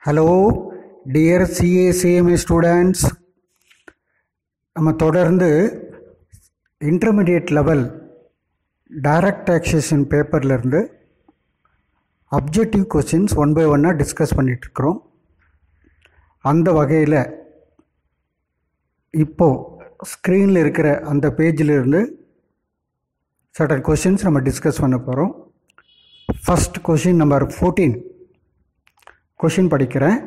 Hello dear CACMA students, நம்ம தொடர்ந்து intermediate level direct taxation பேப்பர்லேருந்து அப்ஜெக்டிவ் கொஸ்டின்ஸ் ஒன் பை ஒன்னாக டிஸ்கஸ் பண்ணிகிட்ருக்குறோம். அந்த வகையில் இப்போது ஸ்க்ரீனில் இருக்கிற அந்த பேஜிலிருந்து சர்டன் கொஸ்டின்ஸ் நம்ம டிஸ்கஸ் பண்ண போகிறோம். ஃபஸ்ட் கொஸ்டின் நம்பர் 14 கொஷின் படிக்கிறேன்.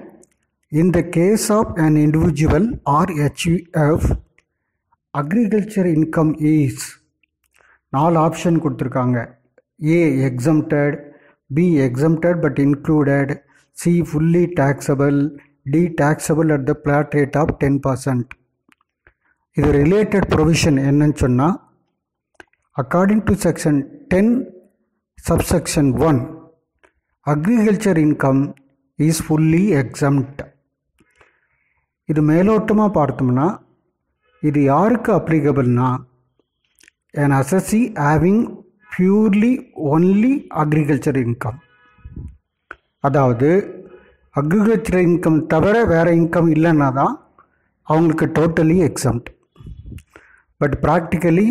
In the case of an individual or HUF agriculture income is 4 option கொடுத்துருக்காங்க. A exempted, B exempted but included, C fully taxable, D taxable at the flat rate of 10%. இது related provision என்னன்னு சொன்னால், according to section 10 subsection 1 agriculture income is fully exempt. இது மேலோட்டமாக பார்த்தோம்னா இது யாருக்கு அப்ளிகபிள்னா, an assessee having purely only agriculture income, அதாவது அக்ரிகல்ச்சர் இன்கம் தவிர வேறு இன்கம் இல்லைன்னா தான் அவங்களுக்கு totally exempt. But practically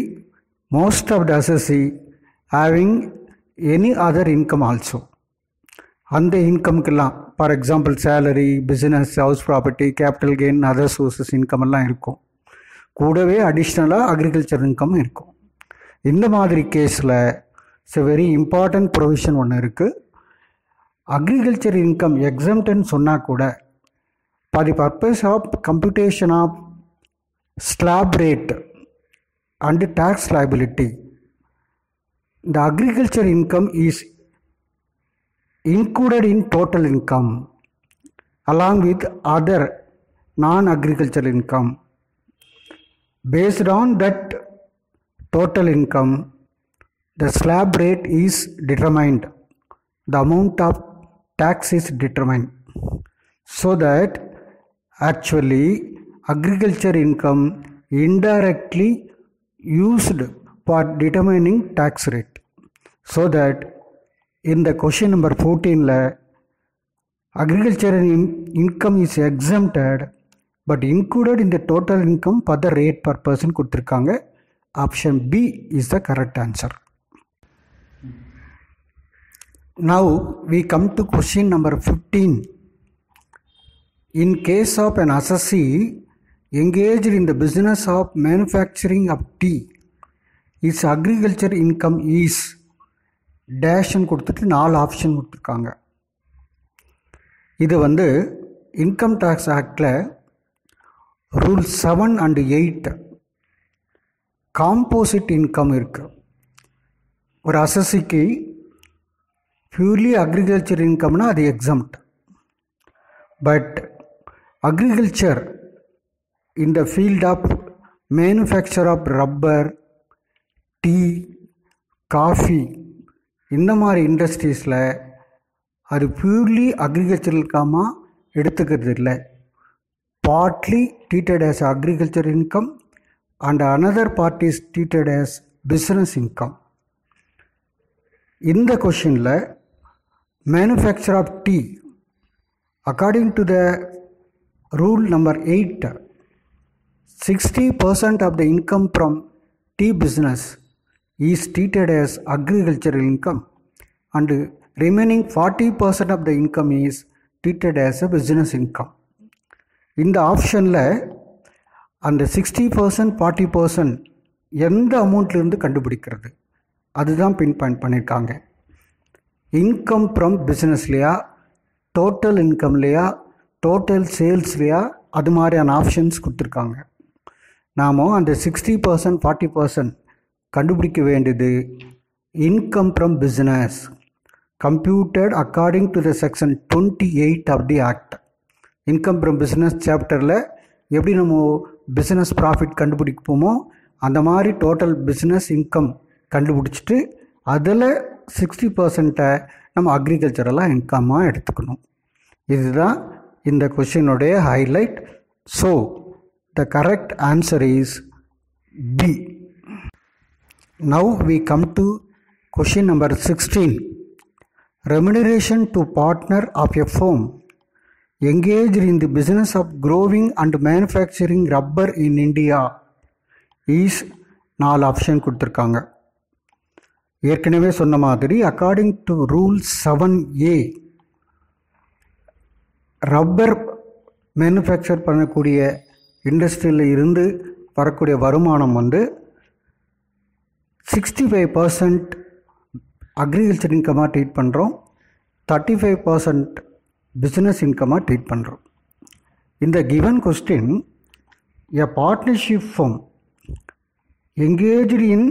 most of the assessee having any other income also, அந்த இன்கம்க்கெல்லாம் for example salary, business, house property, capital gain, other sources income எல்லாம் இருக்கும். கூடவே அடிஷ்னலாக அக்ரிகல்ச்சர் இன்கம் இருக்கும். இந்த மாதிரி கேஸில் it's a very important provision ஒன்று இருக்குது. அக்ரிகல்ச்சர் இன்கம் எக்ஸம்ட்னு சொன்னால் கூட for the purpose of computation of slab rate and tax liability, the agriculture income is included in total income along with other non-agricultural income. Based on that total income, the slab rate is determined, the amount of tax is determined, so that actually agriculture income indirectly used for determining tax rate. So that in the question number 14 agriculture income is exempted but included in the total income for the rate per person கொடுத்திருக்காங்க. Option B is the correct answer. Now we come to question number 15. In case of an assessee engaged in the business of manufacturing of tea, his agriculture income is டேஷ்ன்னு கொடுத்துட்டு 4 option கொடுத்துருக்காங்க. இது income tax ஆக்டில் rule 7 and 8 composite income இருக்குது. ஒரு அசஸிக்கு purely agriculture இன்கம்னா அது exempt. But agriculture in the field of manufacture of rubber, tea, coffee, இந்த மாதிரி இண்டஸ்ட்ரீஸில் அது பியூர்லி அக்ரிகல்ச்சர் இன்கமாக எடுத்துக்கிறது இல்லை. Partly treated as agriculture income and another part is treated as business income. இந்த கொஷினில் manufacture of tea according to the rule number 8 60% of the income from the business is treated as agricultural income and remaining 40% of the income is treated as a business income. இந்த ஆப்ஷனில் அந்த 60% 40% எந்த அமௌண்ட்லேருந்து கண்டுபிடிக்கிறது அதுதான் pin point பண்ணியிருக்காங்க. Income from பிஸ்னஸ்லையா, total இன்கம்லையா, total சேல்ஸ்லையா, அது மாதிரியான options கொடுத்துருக்காங்க. நாம் அந்த 60% 40% கண்டுபிடிக்க வேண்டியது income from business computed according to the section 28 of the act. Income from business சாப்டரில் எப்படி நம்ம பிஸ்னஸ் ப்ராஃபிட் கண்டுபிடிப்போமோ அந்த மாதிரி டோட்டல் பிஸ்னஸ் இன்கம் கண்டுபிடிச்சிட்டு அதில் 60% நம்ம அக்ரிகல்ச்சரெல்லாம் இன்கம்மாக எடுத்துக்கணும். இதுதான் இந்த கொஷினுடைய highlight. So the correct answer is B. Now we come to question number 16. Remuneration to partner of a firm engaged in the business of growing and manufacturing rubber in India is 4 option கொடுத்துருக்காங்க. ஏற்கனவே சொன்ன மாதிரி according to rule 7A rubber manufacture பண்ணக்கூடிய இண்டஸ்ட்ரியில் இருந்து வரக்கூடிய வருமானம் வந்து 65% அக்ரிகல்ச்சர் இன்கமாக ட்ரீட் பண்ணுறோம், 35% பிஸ்னஸ் இன்கமாக ட்ரீட் பண்ணுறோம். இந்த given question a partnership firm engaged in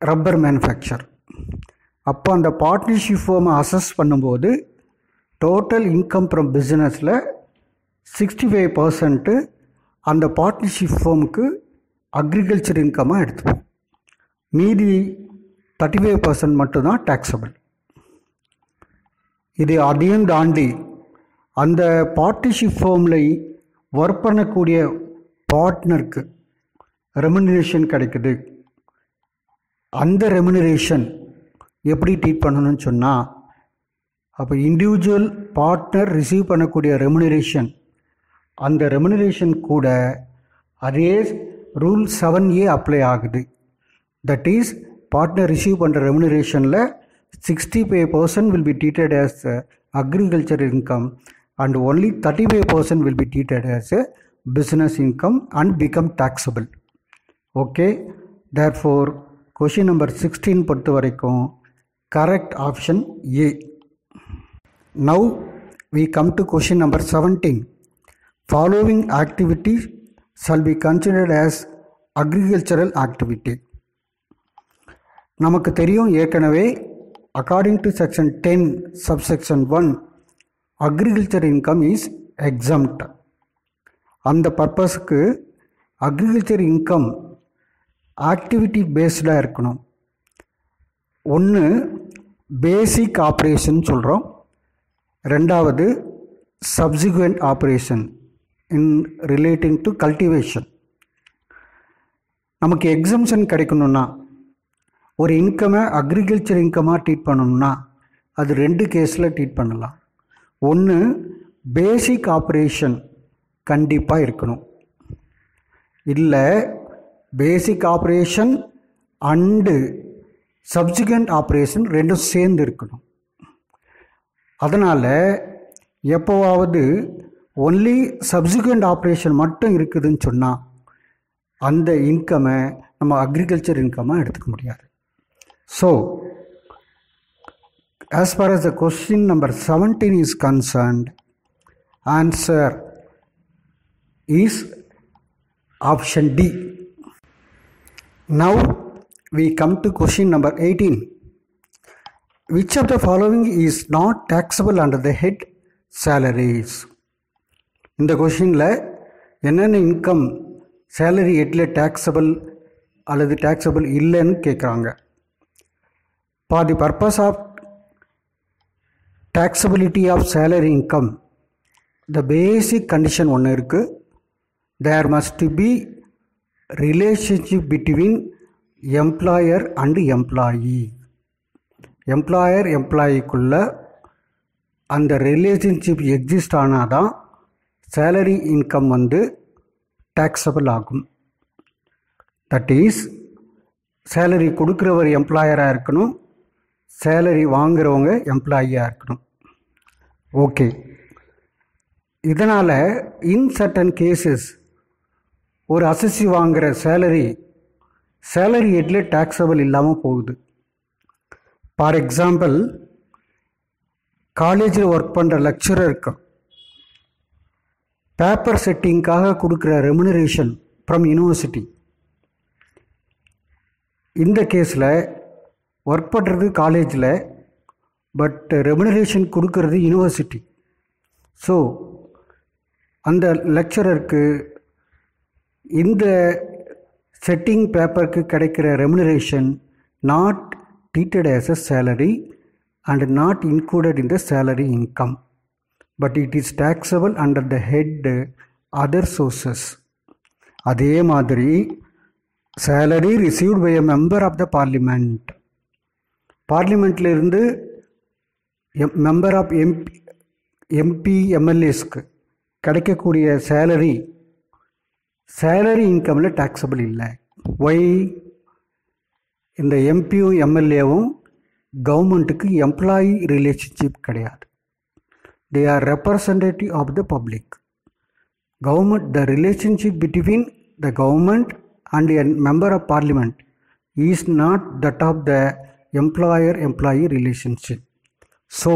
rubber manufacture. அப்போ அந்த பார்ட்னர்ஷிப் ஃபார்மை அசஸ் பண்ணும்போது டோட்டல் இன்கம் ஃப்ரம் பிஸ்னஸில் 65% அந்த பார்ட்னர்ஷிப் ஃபார்முக்கு அக்ரிகல்ச்சர் இன்கமாக எடுத்துப்போம். மீதி 35% மட்டும்தான் டேக்ஸபிள். இது அதையும் தாண்டி அந்த பார்ட்னர்ஷிப் ஃபார்மில் ஒர்க் பண்ணக்கூடிய பார்ட்னருக்கு ரெமுனரேஷன் கிடைக்குது. அந்த ரெமுனரேஷன் எப்படி ட்ரீட் பண்ணணும்னு சொன்னால், அப்போ இண்டிவிஜுவல் பார்ட்னர் ரிசீவ் பண்ணக்கூடிய ரெமுனரேஷன், அந்த ரெமுனரேஷன் கூட அதே ரூல் 7A அப்ளை ஆகுது. தட் இஸ் பார்ட்னர் ரிசீவ் பண்ணுற ரெமுனரேஷனில் 65% will be treated as agriculture income and only 35% will be treated as a business income and become taxable. Okay, therefore question number 16 பொறுத்த வரைக்கும் correct option A. Now we come to question number 17. Following activities shall be considered as agricultural activity. நமக்கு தெரியும் ஏற்கனவே according to section 10 subsection 1 agriculture income is exempt. அந்த பர்பஸ்க்கு agriculture income activity பேஸ்டாக இருக்கணும். ஒன்று பேசிக் ஆப்ரேஷன் சொல்கிறோம், ரெண்டாவது subsequent operation in relating to cultivation. நமக்கு எக்ஸம்ஷன் கிடைக்கணுன்னா, ஒரு இன்கமை அக்ரிகல்ச்சர் இன்கமாக ட்ரீட் பண்ணணும்னா அது 2 கேஸில் ட்ரீட் பண்ணலாம். ஒன்று பேசிக் ஆப்ரேஷன் கண்டிப்பாக இருக்கணும், இல்லை பேசிக் ஆப்ரேஷன் அண்டு சப்சிக்வெண்ட் ஆப்ரேஷன் ரெண்டும் சேர்ந்து இருக்கணும். அதனால் எப்போவாவது ஒன்லி சப்சிக்வெண்ட் ஆப்ரேஷன் மட்டும் இருக்குதுன்னு சொன்னால் அந்த இன்கமை நம்ம அக்ரிகல்ச்சர் இன்கமாக எடுத்துக்க முடியாது. So as far as the question number 17 is concerned, answer is option D. Now we come to question number 18. Which of the following is not taxable under the head salaries? இந்த கொஷினில் என்னென்ன income salary ஹெட்டில் taxable அல்லது taxable இல்லைன்னு கேட்குறாங்க. For the purpose of taxability of salary income, the basic condition ஒன்று இருக்குது. There must be relationship between employer and employee. Employer எம்ப்ளாயிக்குள்ள அந்த ரிலேஷன்ஷிப் எக்ஸிஸ்ட் ஆனால் தான் சேலரி இன்கம் வந்து டேக்ஸபிள் ஆகும். தட் இஸ் சேலரி கொடுக்குறவர் எம்ப்ளாயராக இருக்கணும், சேலரி வாங்குறவங்க எம்ப்ளாயியாக இருக்கணும். ஓகே, இதனால் இன் சர்டன் கேசஸ் ஒரு அசஸ்ஸி வாங்குகிற சேலரி ஹெட்டில் டேக்ஸபிள் இல்லாமல் போகுது. ஃபார் எக்ஸாம்பிள், காலேஜில் ஒர்க் பண்ணுற லெக்சரருக்கு பேப்பர் செட்டிங்காக கொடுக்குற ரெமுனரேஷன் ஃப்ரம் யூனிவர்சிட்டி, இந்த கேஸில் ஒர்க் பண்ணுறது காலேஜில், பட் ரெமுனரேஷன் கொடுக்கறது யூனிவர்சிட்டி. ஸோ அந்த லெக்சரருக்கு இந்த செட்டிங் பேப்பருக்கு கிடைக்கிற remuneration not treated as a salary and not included in the salary income, but it is taxable under the head other sources. அதே மாதிரி salary received by a member of the parliament, பார்லிமெண்ட்ல இருந்து member of MP எம்எல்ஏஸ்க்கு கிடைக்கக்கூடிய salary இன்கமில் taxable இல்லை. Why? இந்த எம்பியும் எம்எல்ஏவும் கவர்மெண்ட்டுக்கு எம்ப்ளாயி ரிலேஷன்ஷிப் கிடையாது. They are representative of the public. Government, the relationship between the government and a member of parliament is not that of the employer-employee relationship. So,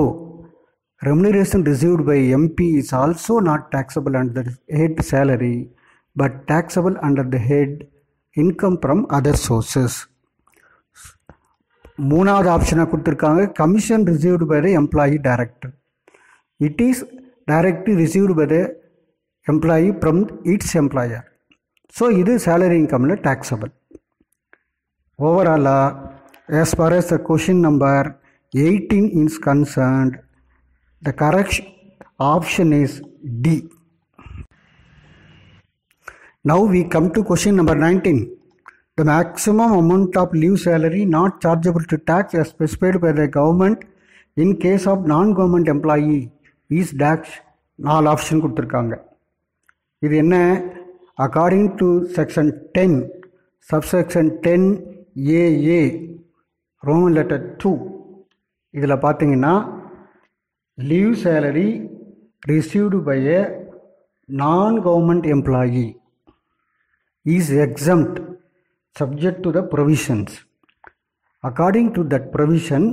remuneration received by MP is also not taxable under the head salary, but taxable under the head income from other sources. மூணாவது ஆப்ஷனாக கொடுத்துருக்காங்க, commission received by the employee director. It is directly received by the employee from its employer. So இது salary இன்கமில் taxable. ஓவராலாக as far as the question number 18 is concerned, the correct option is D. Now we come to question number 19. The maximum amount of leave salary not chargeable to tax as specified by the government in case of non-government employee is dash. 4 option கொடுத்துருக்காங்க. இது என்ன? According to section 10, subsection 10AA, Roman letter 2, இதில் பார்த்தீங்கன்னா leave salary received by a non-government employee is exempt subject to the provisions. According to that provision,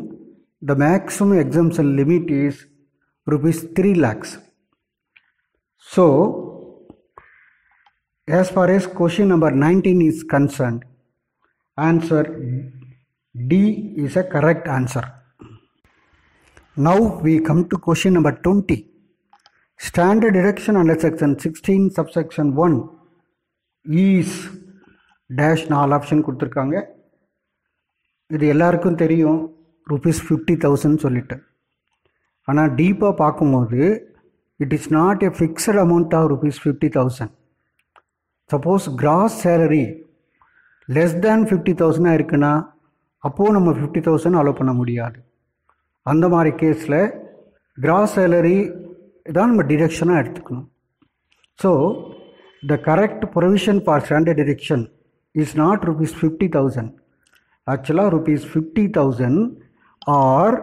the maximum exemption limit is rupees 3 lakhs. So, as far as question number 19 is concerned, answer D is a correct answer. Now we come to question number 20. Standard deduction under section 16 subsection 1 is dash. 4 option கொடுத்துருக்காங்க. இது எல்லாருக்கும் தெரியும், rupees 50,000 சொல்லிட்டு. ஆனால் டீப்பாக பார்க்கும்போது it is not a fixed amount of rupees 50,000. Suppose cross salary less than 50,000 இருக்குன்னா அப்போது நம்ம 50,000 அலோவ் பண்ண முடியாது. அந்த மாதிரி கேஸில் கிராஸ் சேலரி தான் நம்ம டிடக்ஷனாக எடுத்துக்கணும். So the correct provision for standard deduction is not rupees 50,000. ஆக்சுவலாக rupees 50,000 or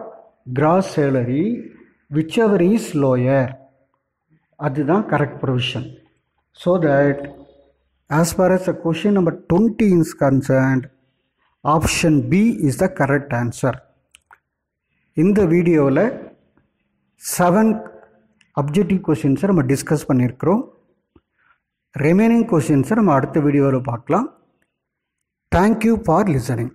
gross salary whichever is lower, அதுதான் கரெக்ட் ப்ரொவிஷன். So that as far as the question number 20 is concerned, option B is the correct answer. இந்த வீடியோவில் 7 objective கொஷின்ஸை நம்ம discuss பண்ணியிருக்கிறோம். Remaining கொஷின்ஸை நம்ம அடுத்த வீடியோவில் பார்க்கலாம். Thank you for listening.